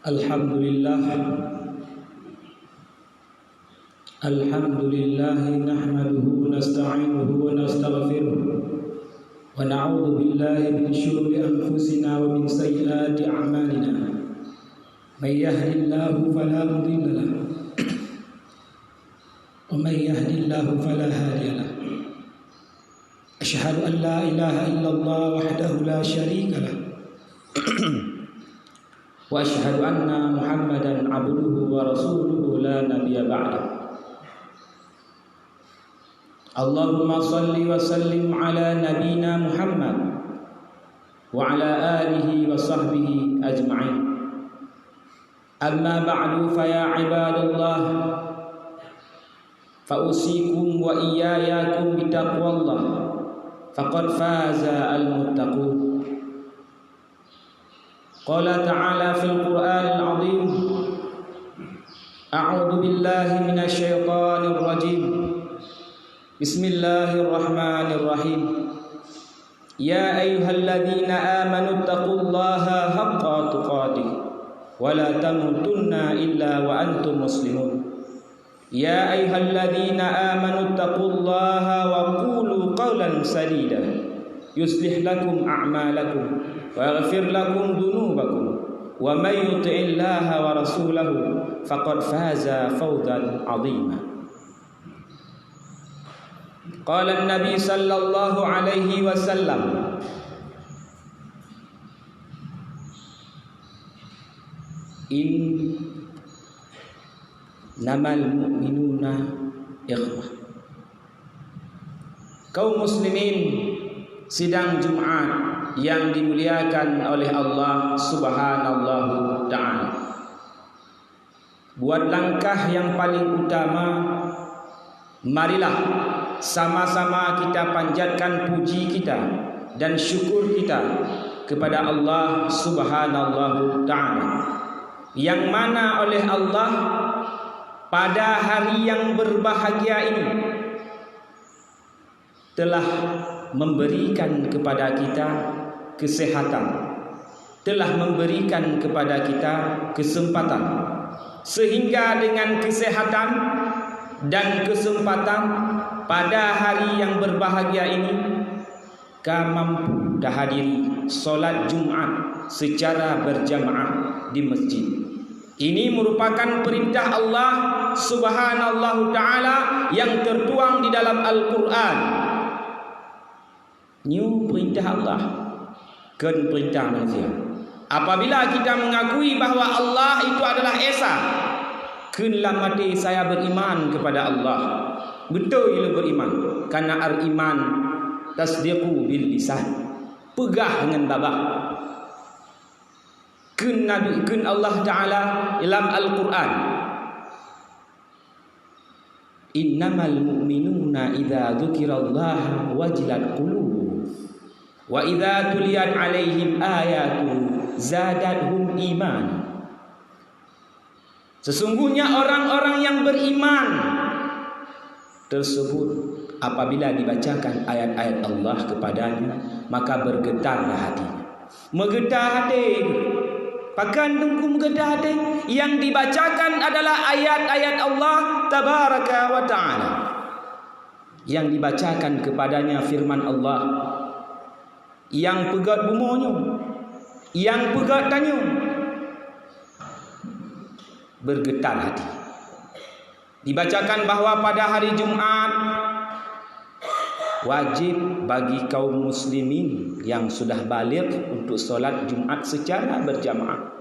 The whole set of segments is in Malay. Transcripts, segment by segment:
Alhamdulillah nahmaduhu wa nasta'inuhu wa nastaghfiruh wa na'udzu billahi min shururi anfusina wa min sayyiati a'malina. May yahdihillahu fala mudilla lahu wa may yahdihillahu fala hadiya lahu. Asyhadu an la ilaha illallah wahdahu la syarika lahu wa asyhadu anna Muhammadan abduhu wa rasuluhu la nabiyya ba'da. Allahumma salli wa sallim ala nabiyyina Muhammad wa ala alihi wa sahbihi ajma'in. Amma ba'du, fa ya ibadallah, fa usikum wa iyyakum bi taqwallah, faqad faza al-muttaqun. Qala ta'ala fil Qur'anil 'azim, a'udzu billahi minasy syaithanir rajim. Bismillahirrahmanirrahim. Ya ayyuhalladzina amanu taqullaha haqqa tuqatih wa la tamutunna illa wa antum muslimun. Ya ayyuhalladzina amanu taqullaha wa qulu qawlan sadida yuslih lakum a'malakum wa yaghfir lakum dhunubakum wa may yuti'illaha wa rasulahu faqad faza fawzan 'azima. Qala an-nabi sallallahu alaihi wasallam, innamal mu'minuna ikhwah. Kaum muslimin sidang Jumat yang dimuliakan oleh Allah Subhanahu ta'ala, buat langkah yang paling utama, marilah sama-sama kita panjatkan puji kita dan syukur kita kepada Allah Subhanahu ta'ala, yang mana oleh Allah pada hari yang berbahagia ini telah memberikan kepada kita kesehatan, telah memberikan kepada kita kesempatan, sehingga dengan kesehatan dan kesempatan pada hari yang berbahagia ini kau mampu hadiri solat Jumat secara berjamaah di masjid. Ini merupakan perintah Allah Subhanahu ta'ala yang tertuang di dalam Al-Quran. Ini perintah Allah, bukan perintah manusia. Apabila kita mengakui bahawa Allah itu adalah Esa, kenlah mati saya beriman kepada Allah. Betul ia beriman, karena al-iman tasdiqu bil lisan, pegah dengan babah. Kun Allah Ta'ala dalam Al-Quran, innamal mu'minuna idza dzukirallaha wajilat qulubuhum wa idza tuliyat alaihim ayatu zadatuhum iman. Sesungguhnya orang-orang yang beriman tersebut apabila dibacakan ayat-ayat Allah kepadanya, maka bergetarlah hatinya. Menggetar hati, pakan tunggu menggetar hati. Yang dibacakan adalah ayat-ayat Allah Tabaraka wa ta'ala. Yang dibacakan kepadanya firman Allah, yang pegat bumonyo, yang pegat tanyo, bergetar hati. Dibacakan bahawa pada hari Jumat wajib bagi kaum muslimin yang sudah baligh untuk solat Jumat secara berjamaah.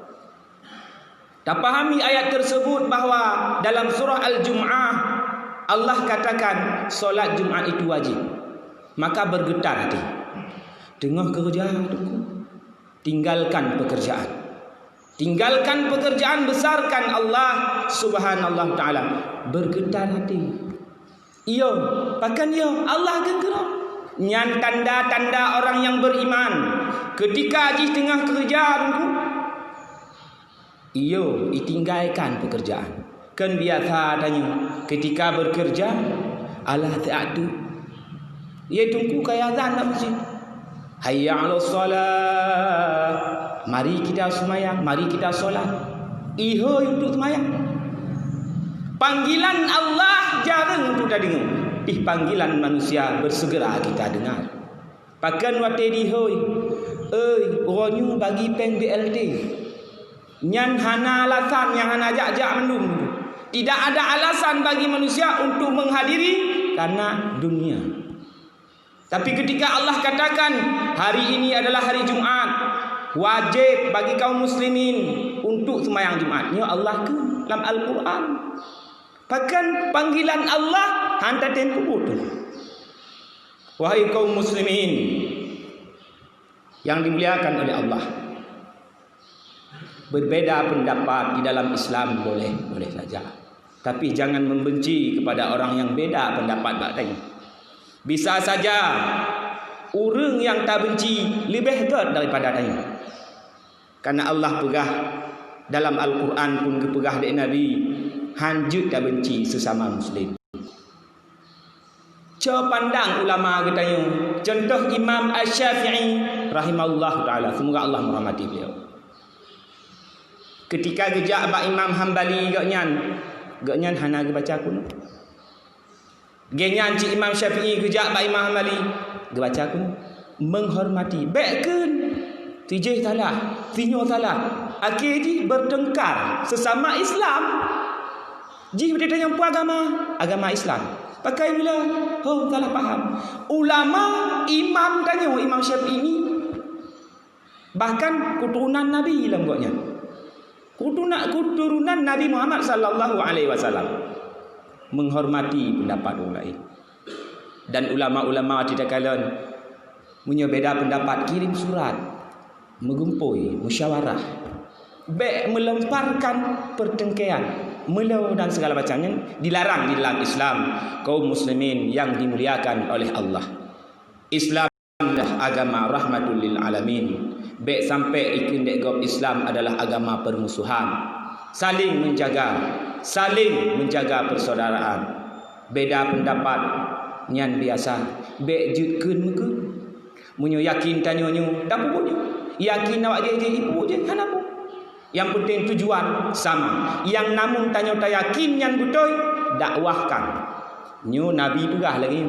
Tak pahami ayat tersebut bahawa dalam surah Al-Jum'ah Allah katakan solat Jumat itu wajib, maka bergetar hati. Tengah kerja tinggalkan pekerjaan. Tinggalkan pekerjaan, besarkan Allah Subhanahu ta'ala. Bergetar hati. Iyo, bahkan iyo Allah gegera. Nyan tanda-tanda orang yang beriman. Ketika ajih tengah kerja dulu, iyo ditinggalkan pekerjaan. Kan biasa tanya, ketika bekerja Allah ta'atu, ia tunggu kaya azan dalam masjid. Hayya 'alas salat. Mari kita semayang, mari kita solat. ihoi untuk semayang. Panggilan Allah jarang untuk kita dengar. Panggilan manusia bersegera kita dengar. Pakan wate dihoi, orangnya bagi peng BLT. Nyan hana alasan yang hana jak-jak menung. Tidak ada alasan bagi manusia untuk menghadiri karena dunia. Tapi ketika Allah katakan hari ini adalah hari Jumat, wajib bagi kaum muslimin untuk sembahyang Jumatnya Allah ke dalam Al-Quran. Bahkan panggilan Allah hantar tempo bodoh. Wahai kaum muslimin yang dimuliakan oleh Allah, berbeda pendapat di dalam Islam boleh saja. Tapi jangan membenci kepada orang yang beda pendapat badannya. Bisa saja orang yang tak benci lebih hebat daripada dia. Karena Allah pegah dalam Al-Quran pun kepegah dari Nabi, hanjut tak benci sesama muslim. Coba pandang ulama kita yang contoh Imam Asy-Syafi'i rahimahullah taala, semoga Allah merahmati beliau. Ketika gejak bak Imam Hambali gaknyan hana baca kuno. Genyan cik Imam Syafi'i gejak bak Imam Hambali baca kuno. Menghormati. Bekkeun tijeh salah, tinyo salah. Akhir ji bertengkar sesama Islam. Ji berita yang agama Islam. Pakai bila salah faham. Ulama imam tanya Imam Syafi'i ini bahkan keturunan Nabi lembutnya. Keturunan Nabi Muhammad sallallahu alaihi wasallam menghormati pendapat orang lain. Dan ulama-ulama tidak kalian punya beda pendapat, kirim surat, mengumpul, musyawarah, melemparkan pertengkaran, melau dan segala macamnya dilarang di dalam Islam. Kaum muslimin yang dimuliakan oleh Allah, Islam adalah agama rahmatul lil alamin. Baik sampai ikut degop Islam adalah agama permusuhan, saling menjaga persaudaraan. Beda pendapat nyan biasa baik jutkeun muka munyo yakin tanyonyo dapu yakin awak je ibu je hanapu. Yang penting tujuan sama. Yang namun tanya tak yakin yang betul dakwahkan. Nyu Nabi pegah lagi.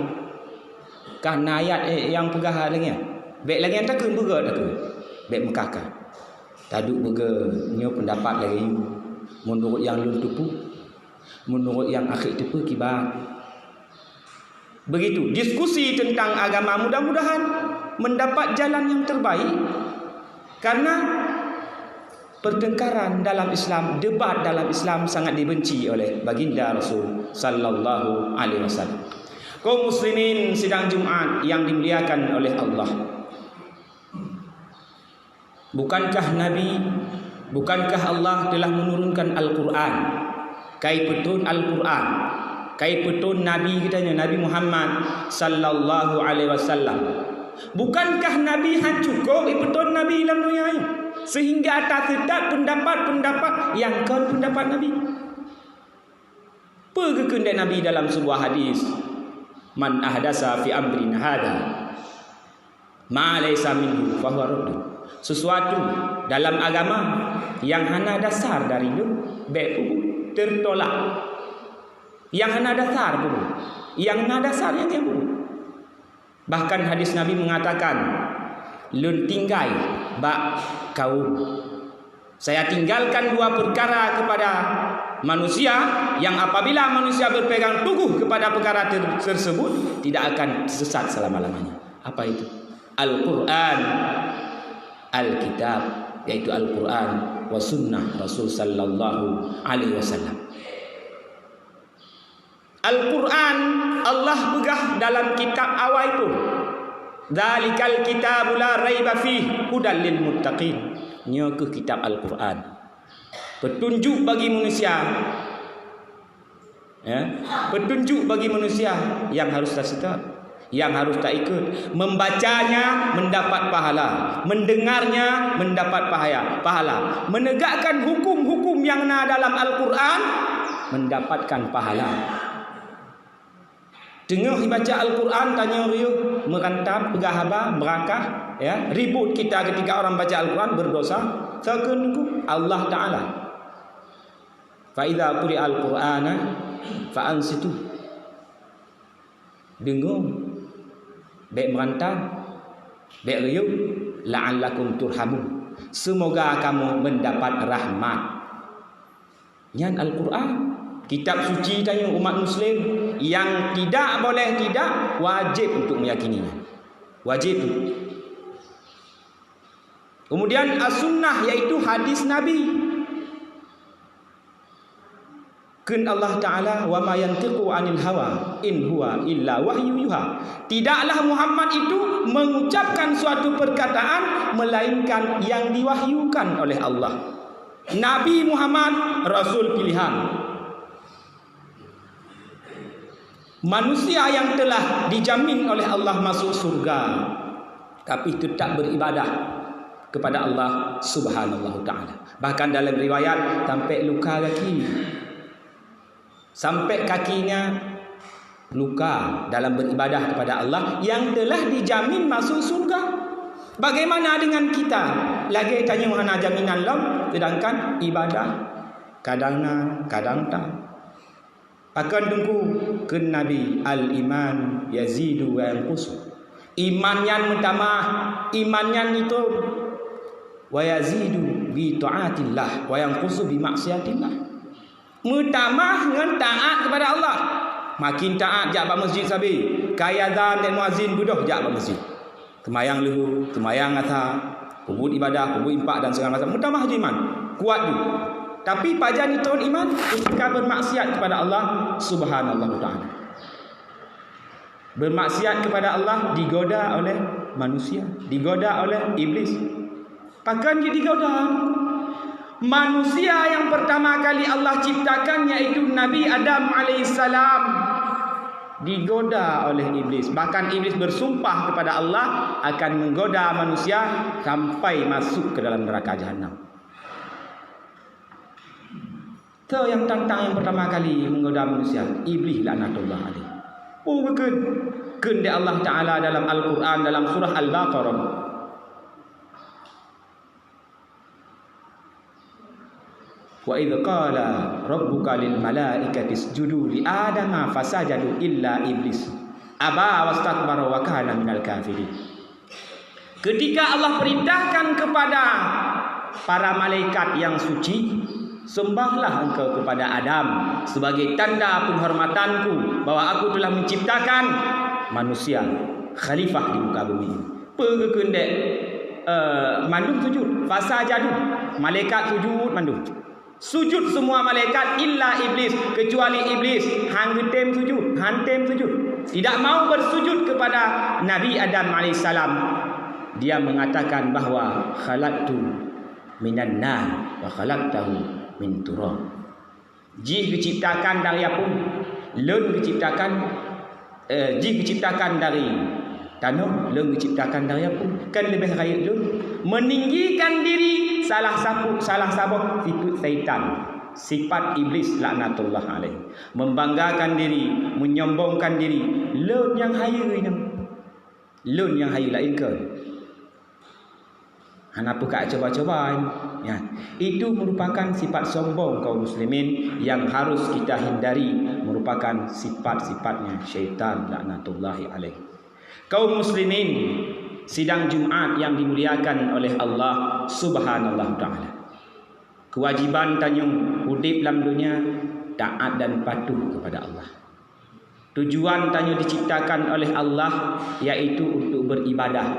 Kan ayat yang pegah lagi. Baik lagi yang takun pegah dah tu. Baik Mekah. Taduk pegah nyu pendapat lagi. Menurut yang lun tupu. Menurut yang akhir tupu kibar. Begitu diskusi tentang agama, mudah-mudahan mendapat jalan yang terbaik. Karena pertengkaran dalam Islam, debat dalam Islam sangat dibenci oleh baginda Rasul sallallahu alaihi wasallam. Kaum muslimin sidang Jumat yang dimuliakan oleh Allah. Bukankah Allah telah menurunkan Al-Quran? Kai petun Al-Quran, kai petun Nabi kitanya Nabi Muhammad sallallahu alaihi wasallam. Bukankah Nabi cukup petun Nabi dalam dunia ini? Sehingga tak tetap pendapat-pendapat yang kan pendapat Nabi. Pergekendai Nabi dalam sebuah hadis, man ahdasa fi amrina hada ma laysa minhu fa huwa radd. Sesuatu dalam agama yang hana dasar dari itu baik tertolak. Yang hana dasar pun, yang hana dasar yang pun. Bahkan hadis Nabi mengatakan, lun tinggai bak kaum. Saya tinggalkan dua perkara kepada manusia yang apabila manusia berpegang teguh kepada perkara tersebut tidak akan sesat selama-lamanya. Apa itu? Al-Quran, Al-Kitab, yaitu Al-Quran wa sunnah Rasul sallallahu alaihi wasallam. Al-Quran Allah pegah dalam kitab awal itu. Dzalikal kitabu la raiba fihi hudal lil muttaqin. Nya ke kitab Al-Quran. Petunjuk bagi manusia. Ya, petunjuk bagi manusia yang harus tak setak, yang harus tak ikut. Membacanya mendapat pahala, mendengarnya mendapat pahala, menegakkan hukum-hukum yang ada dalam Al-Quran mendapatkan pahala. Dengar baca Al-Quran, tanya riuh, merantap, pegahaba, berakah, ya, ribut kita ketika orang baca Al-Quran berdosa. Sekenku Allah Ta'ala Fa idza quri'al Qur'ana fa ansitu. Dengung, baik merantau, baik riuh, la'allakum turhamun. Semoga kamu mendapat rahmat. Nyan Al-Quran, kitab suci tanya umat muslim yang tidak boleh tidak, wajib untuk meyakininya. Wajib. Kemudian as-sunnah, iaitu hadis Nabi. Kun Allah Ta'ala wa ma yantiqu 'anil hawa in huwa illa wahyu yuha. Tidaklah Muhammad itu mengucapkan suatu perkataan melainkan yang diwahyukan oleh Allah. Nabi Muhammad rasul pilihan. Manusia yang telah dijamin oleh Allah masuk surga tapi tetap beribadah kepada Allah Subhanahu Ta'ala. Bahkan dalam riwayat sampai luka kaki. Sampai kakinya luka dalam beribadah kepada Allah yang telah dijamin masuk surga. Bagaimana dengan kita? Lagi tanya mana jaminan lam, sedangkan ibadah kadang tak. Akan tunggu ke Nabi al-iman yazidu wa yanqusu. Imannya bertambah, imannya itu wa yazidu bi taatillah wa yanqusu bi maksiatillah. Mutamah dengan taat kepada Allah. Makin taat jak bak masjid sabi. Kaya azan dan muazzin budoh jak bak masjid. Kemayang luhu, kemayang asa, kubut ibadah, kubut impak dan segala macam. Mutamah iman. Kuat tu. Tapi pajan itu iman ketika bermaksiat kepada Allah Subhanahu Ta'ala. Bermaksiat kepada Allah digoda oleh manusia, digoda oleh iblis. Bahkan dia digoda. Manusia yang pertama kali Allah ciptakan yaitu Nabi Adam alaihissalam digoda oleh iblis. Bahkan iblis bersumpah kepada Allah akan menggoda manusia sampai masuk ke dalam neraka jahanam. Itu yang tantang yang pertama kali menggoda manusia, iblis laknatullah alaih. Oh bukan. Kehendak Allah Ta'ala dalam Al-Quran dalam surah Al-Baqarah. Wa idh qala rabbuka lil malaikati isjudu li adama fasajadu illa iblis aba wastakbara wa kana minal kafirin. Ketika Allah perintahkan kepada para malaikat yang suci, sembahlah engkau kepada Adam sebagai tanda penghormatanku bahwa aku telah menciptakan manusia khalifah di muka bumi. Perkendek mandum sujud fasajadu, malaikat sujud mandum. Sujud semua malaikat illa iblis, kecuali iblis hantem sujud. Tidak mau bersujud kepada Nabi Adam alaihissalam. Dia mengatakan bahawa khalaqtu minan nar wa khalaqtahu min turab. Jin diciptakan dari apa? Lun diciptakan jin diciptakan dari tanah, lun diciptakan dari apa? Kan lebih baik lun meninggikan diri salah satu sifat syaitan, sifat iblis laknatullah alaih. Membanggakan diri, menyombongkan diri. Lun yang hayu ini. Lun yang hayu lain ke? Kenapa kak coba-coba ya. Itu merupakan sifat sombong kaum muslimin yang harus kita hindari, merupakan sifat-sifatnya syaitan laknatullahi alaih. Kaum muslimin, sidang Jumat yang dimuliakan oleh Allah Subhanahu Ta'ala. Kewajiban tanyung hidup dalam dunia taat dan patuh kepada Allah. Tujuan tanyung diciptakan oleh Allah yaitu untuk beribadah.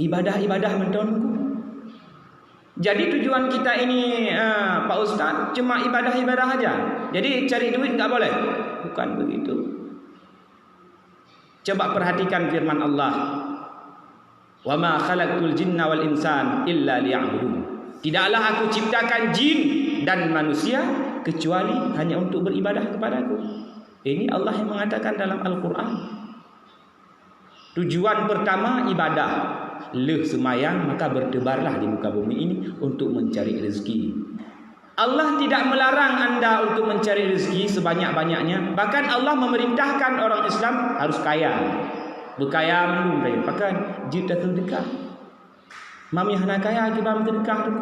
Ibadah mentonku. Jadi tujuan kita ini Pak Ustaz cuma ibadah aja. Jadi cari duit enggak boleh. Bukan begitu. Coba perhatikan firman Allah. Wa ma khalaqtul jinna wal insan illa liya'budun. Tidaklah aku ciptakan jin dan manusia kecuali hanya untuk beribadah kepadaku. Ini Allah yang mengatakan dalam Al-Quran. Tujuan pertama ibadah. Leh semayang maka bertebarlah di muka bumi ini untuk mencari rezeki. Allah tidak melarang anda untuk mencari rezeki sebanyak-banyaknya. Bahkan Allah memerintahkan orang Islam harus kaya. Berkaya belum kaya. Bahkan juta sedekah. Mami hana kaya kita sedekah tu.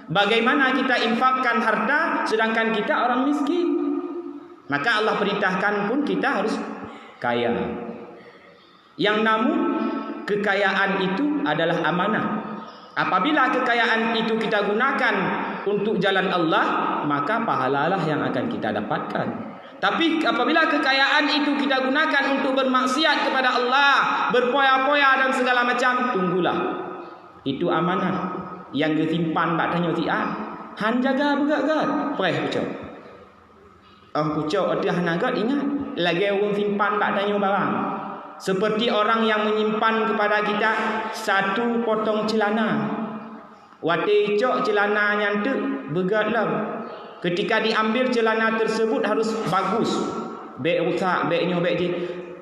Bagaimana kita infakkan harta sedangkan kita orang miskin? Maka Allah perintahkan pun kita harus kaya. Yang namun kekayaan itu adalah amanah. Apabila kekayaan itu kita gunakan untuk jalan Allah, maka pahalalah yang akan kita dapatkan. Tapi apabila kekayaan itu kita gunakan untuk bermaksiat kepada Allah, berpoya-poya dan segala macam, tunggulah. Itu amanah yang disimpan tak tanya tiap. Han jaga begat-gat. Perih pucuk. Pucuk ada han agak ingat. Lagi orang simpan tak tanya barang. Seperti orang yang menyimpan kepada kita satu potong celana. Wate cok celana nyantuk begatlah. Ketika diambil celana tersebut harus bagus. Beg rusak, begnya beg je.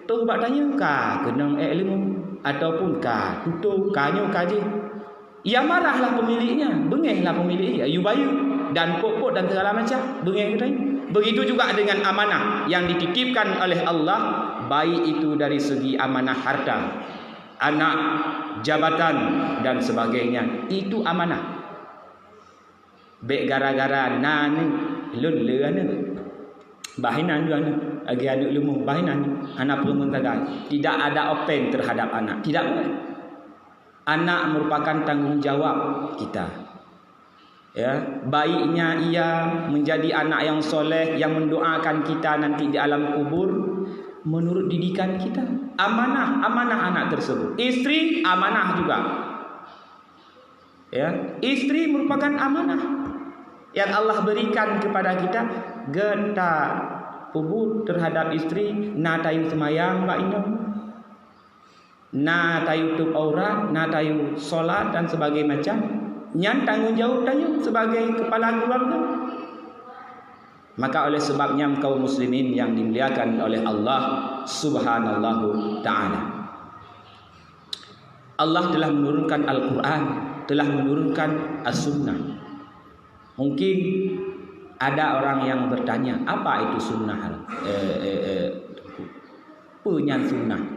Tu bak tanya ka kenang ilmu ataupun ka tutup kanyo kaje. Ya marahlah pemiliknya, bengihlah pemiliknya, ayu bayu dan pokok dan segala macam, bengih kedai. Begitu juga dengan amanah yang dititipkan oleh Allah, baik itu dari segi amanah harta, anak, jabatan dan sebagainya. Itu amanah. Bek gara-gara na ni lun le ana. Bahinan dia ana, agi anak lemu bahinan anak perempuan tagai. Tidak ada open terhadap anak, tidak boleh. Anak merupakan tanggungjawab kita. Ya, baiknya ia menjadi anak yang soleh yang mendoakan kita nanti di alam kubur menurut didikan kita. Amanah anak tersebut. Istri amanah juga. Ya, istri merupakan amanah yang Allah berikan kepada kita. Geta kubur terhadap istri, na tayu semayang mbak Indo, na tayu tutup aurat, na tayu solat dan sebagainya macam. Yang tanggungjawab tanya sebagai kepala keluarga. Maka oleh sebabnya kaum muslimin yang dimuliakan oleh Allah Subhanallahu taala, Allah telah menurunkan Al-Quran, telah menurunkan As-Sunnah. Mungkin ada orang yang bertanya, apa itu sunnah? Punya sunnah.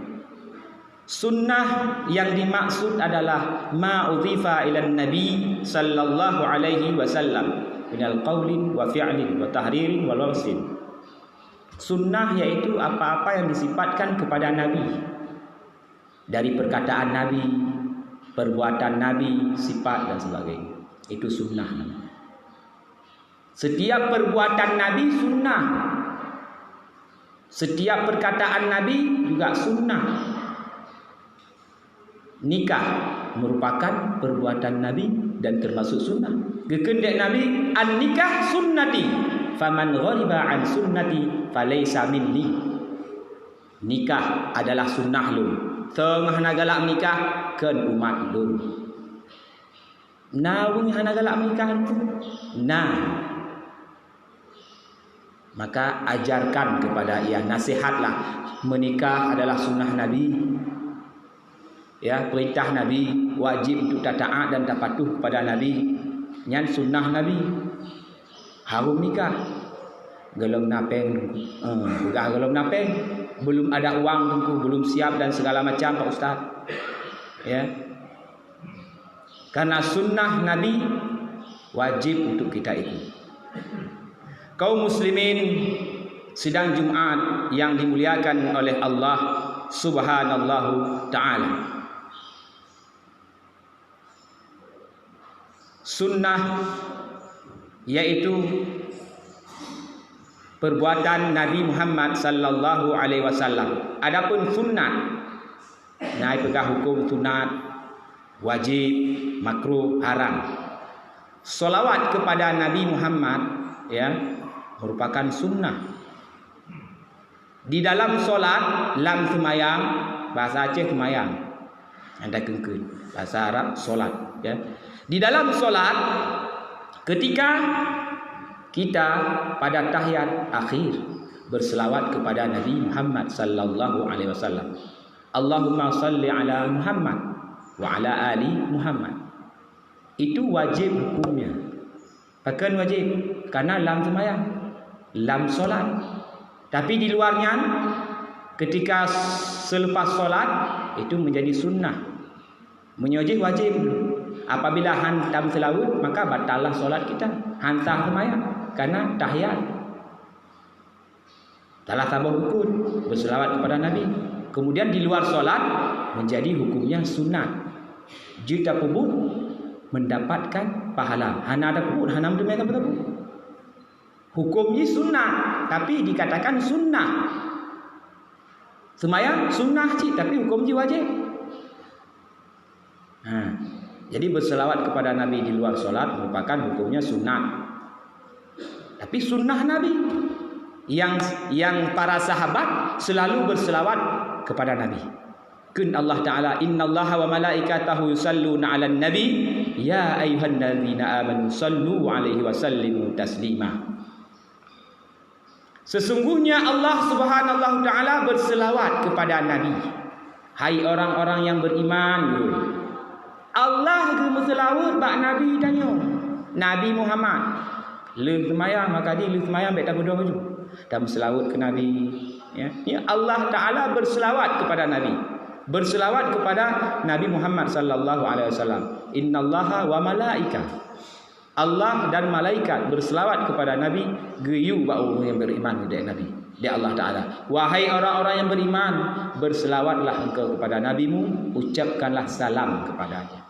Sunnah yang dimaksud adalah ma'udhifa ilan Nabi sallallahu alaihi wasallam minal qawlin wa fi'lin wa tahririn wa lawsin. Sunnah yaitu apa-apa yang disifatkan kepada Nabi, dari perkataan Nabi, perbuatan Nabi, sifat dan sebagainya. Itu sunnah. Setiap perbuatan Nabi sunnah. Setiap perkataan Nabi juga sunnah. Nikah merupakan perbuatan Nabi dan termasuk sunnah. Kekendak Nabi, an-nikah sunnati, faman ghariba an sunnati falaysa minni. Nikah adalah sunnah lu. Tengah nagalak nikah kan umat lu. Nawung hana galak nikah tu. Nah. Maka ajarkan kepada ia, nasihatlah, menikah adalah sunnah Nabi. Ya, perintah Nabi, wajib untuk taat dan patuh kepada Nabi. Yang sunnah Nabi. Harum nikah. Gelom napeng, gelom napeng. Belum ada uang tunggu, belum siap dan segala macam Pak Ustaz. Ya. Karena sunnah Nabi wajib untuk kita ikut. Kaum muslimin sidang Jumat yang dimuliakan oleh Allah Subhanallahu taala. Sunnah yaitu perbuatan Nabi Muhammad sallallahu alaihi wasallam. Adapun sunat, naik pegang hukum sunat, wajib, makruh, haram. Solawat kepada Nabi Muhammad ya merupakan sunnah. Di dalam solat, lam semayang, bahasa Aceh semayang, anda kengkun, bahasa Arab solat ya. Di dalam solat, ketika kita pada tahiyat akhir berselawat kepada Nabi Muhammad sallallahu alaihi wasallam, Allahumma salli ala Muhammad wa ala ali Muhammad. Itu wajib hukumnya. Bahkan wajib karena lam semayang, lam solat. Tapi di luarnya, ketika selepas solat itu menjadi sunnah. Menyojih wajib. apabila hantam selawat maka batallah solat kita. Hantar semayang karena tahiyat. Salah satu rukun berselawat kepada Nabi. Kemudian di luar solat menjadi hukumnya sunat. Jika kubur mendapatkan pahala. Hana ada kubur, hana demi apa tu? Hukumnya sunat, tapi dikatakan sunnah. Semayang sunnah cik, tapi hukumnya wajib. Jadi berselawat kepada Nabi di luar solat merupakan hukumnya sunat. Tapi sunnah Nabi yang para sahabat selalu berselawat kepada Nabi. Kun Allah Ta'ala innallaha wa malaikatahu yusalluna 'alan nabi ya ayyuhalladzina amanu sallu 'alaihi wa sallimu taslima. Sesungguhnya Allah Subhanahu wa Ta'ala berselawat kepada Nabi. Hai orang-orang yang beriman. Allah berselawat bak Nabi tanya. Nabi Muhammad le semayang maka dia le semayang baik tak berdoa baju. Dan berselawat ke Nabi. Ya, Allah Ta'ala berselawat kepada Nabi. Berselawat kepada Nabi Muhammad sallallahu alaihi wasallam. Innallaha wa malaika. Allah dan malaikat berselawat kepada Nabi geyu bak orang yang beriman kepada Nabi. Dia Allah Ta'ala. Wahai orang-orang yang beriman, berselawatlah engkau kepada nabimu, ucapkanlah salam kepadanya.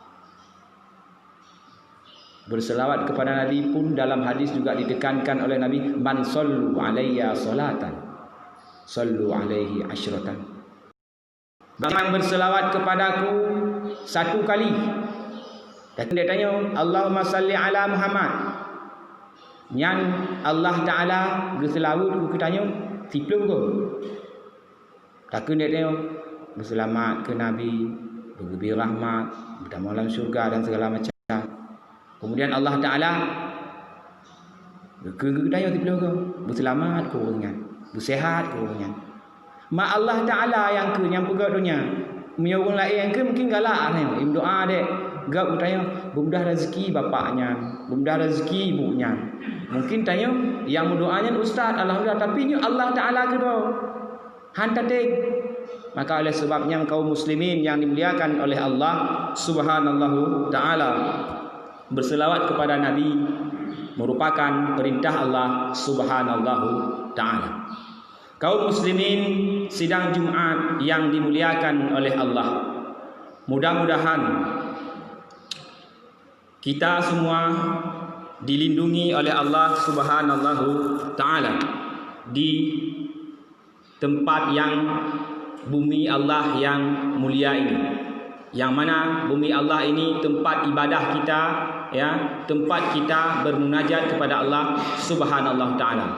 Berselawat kepada Nabi pun dalam hadis juga ditekankan oleh Nabi, man sallu alayya salatan sallu alaihi asyratan. Yang berselawat kepadaku satu kali. Dan dia tanya, Allahumma salli ala Muhammad. Yang Allah Ta'ala berselawat ku tanya, siplum ke? Takkan dia tanya, berselamat ke Nabi, berberi rahmat, berdamai dalam syurga dan segala macam. Kemudian Allah Ta'ala tanya siplum ke? Berselamat ke orangnya, bersehat ke orangnya. Ma Allah Ta'ala yang ke yang pegat dunia menyuruh lain yang ke mungkin galak ni doa dek gak tanya mudah rezeki bapaknya, mudah rezeki ibunya. Mungkin tanya yang mendoanya ustaz alhamdulillah, tapi ni Allah Ta'ala ke do hantatik. Maka oleh sebabnya kaum muslimin yang dimuliakan oleh Allah Subhanahu Ta'ala, berselawat kepada Nabi merupakan perintah Allah Subhanahu Ta'ala. Kaum muslimin sidang Jumat yang dimuliakan oleh Allah, mudah-mudahan kita semua dilindungi oleh Allah Subhanahu Ta'ala di tempat yang bumi Allah yang mulia ini, yang mana bumi Allah ini tempat ibadah kita, ya, tempat kita bermunajat kepada Allah Subhanahu Ta'ala.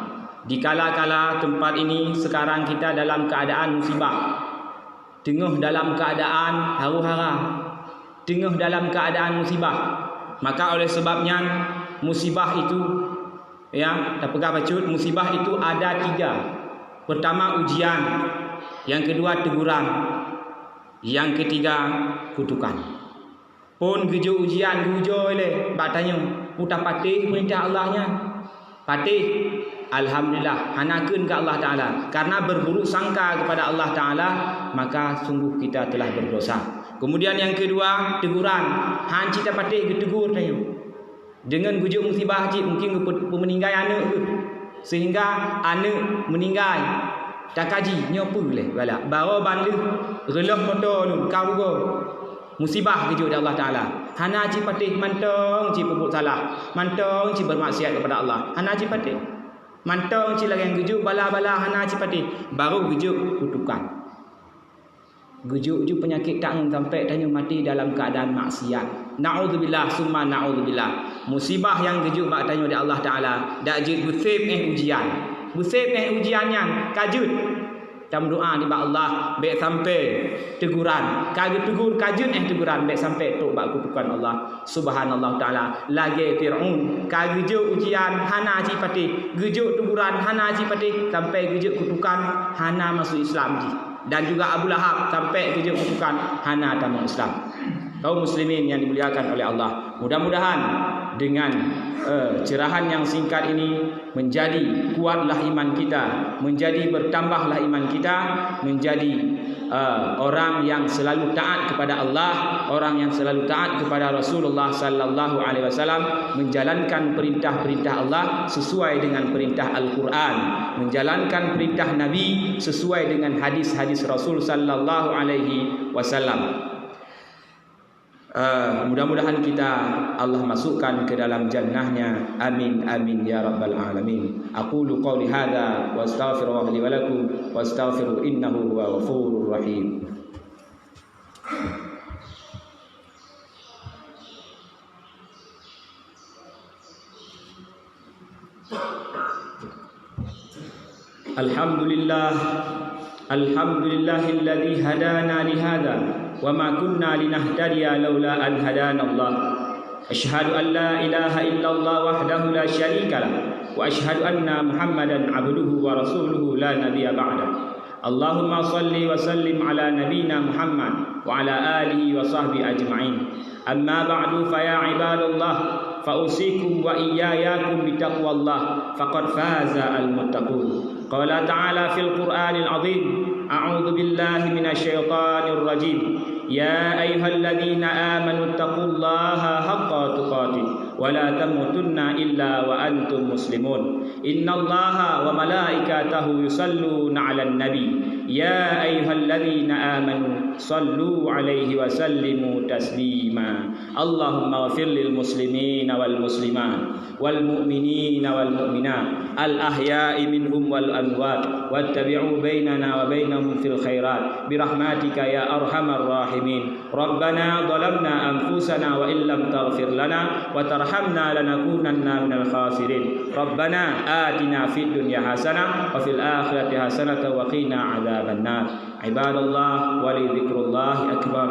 Di kala-kala tempat ini sekarang kita dalam keadaan musibah, tengah dalam keadaan haru-hara, tengah dalam keadaan musibah. Maka oleh sebabnya musibah itu, ya, tak pegang bacut, musibah itu ada 3. Pertama ujian, yang kedua teguran, yang ketiga kutukan. Pun gejo ujian gujo le, batanya putar patih perintah Allahnya. Patih, alhamdulillah, hanakeun ke Allah Ta'ala. Karena berburuk sangka kepada Allah Ta'ala, maka sungguh kita telah berdosa. Kemudian yang kedua, teguran. Han cita patih getegur tanya. Dengan gujuk musibah cik, mungkin meninggal anak ke. Sehingga anak meninggal. Tak kaji, nyopu boleh. Bawa bandel, relah motor lu, kau go. Musibah kejuk dari Allah Ta'ala. Hana cik patih mantong cik pupuk salah, mantong cik bermaksiat kepada Allah. Hana cik patih mantong cik lagi yang gejuk bala-bala. Hana cik patih baru gejuk kutukan. Gejuk penyakit tak sampai tanya mati dalam keadaan maksiat. Na'udzubillah summa na'udzubillah. Musibah yang gejuk bak tanya dari Allah Ta'ala. Dak jid busib ujian. Busib ujiannya kajut. Dalam doa di bak Allah baik sampai teguran. Kagak tegur kajut teguran baik sampai tok bak kutukan Allah Subhanallah Ta'ala. Lagi Fir'aun kagak ujian hana ji patih, gejuk teguran hana ji patih, sampai gejuk kutukan hana masuk Islam ji. Dan juga Abu Lahab sampai gejuk kutukan hana tamu Islam. Kaum muslimin yang dimuliakan oleh Allah, mudah-mudahan dengan cerahan yang singkat ini menjadi kuatlah iman kita, menjadi bertambahlah iman kita, menjadi orang yang selalu taat kepada Allah, orang yang selalu taat kepada Rasulullah sallallahu alaihi wasallam, menjalankan perintah-perintah Allah sesuai dengan perintah Al-Quran, menjalankan perintah Nabi sesuai dengan hadis-hadis Rasul sallallahu alaihi wasallam. Mudah-mudahan kita Allah masukkan ke dalam jannahnya. Amin amin ya rabbal alamin. Aqulu qawli hadza wa astaghfirullaha li wa lakum wastaghfiru innahu huwal ghafurur rahim. Alhamdulillahilladzi hadana li hadza wa ma kunna linahtadiya laula an hadanallah. Asyhadu an la ilaha illallah wahdahu la syarika lah wa asyhadu anna Muhammadan abduhu wa rasuluhu la nabiyya ba'da. Allahumma salli wa sallim ala nabiyyina Muhammad wa ala alihi wa sahbihi ajma'in. Amma ba'du fa ya ibadallah fa usikum wa iyyakum bi taqwallah faqad faza al muttaqun. Qala ta'ala fil Qur'anil 'azim, a'udzu billahi minasy syaithanir rajim. Ya ayyuhalladzina amanu taqullaha haqqa tuqatih wa la tamutunna illa wa antum muslimun. Innallaha wa malaikatahu yusalluna 'alan nabi. Ya ayyuhalladzina amanu sallu 'alaihi wa sallimu taslima. Allahumma ighfir lil muslimina wal muslimat wal mu'minina wal mu'minat al ahya'i minhum wal amwat wattabi'u bainana wa bainahum fil khairat bi rahmatika ya arhamar rahimin. Rabbana zalamna anfusana wa illam taghfir lana wa tarhamna lanakunanna minal khasirin. Rabbana atina fid dunya hasanah wa fil akhirati hasanah wa qina adzabannar. Ibadallah wa li dzikrullahi akbar.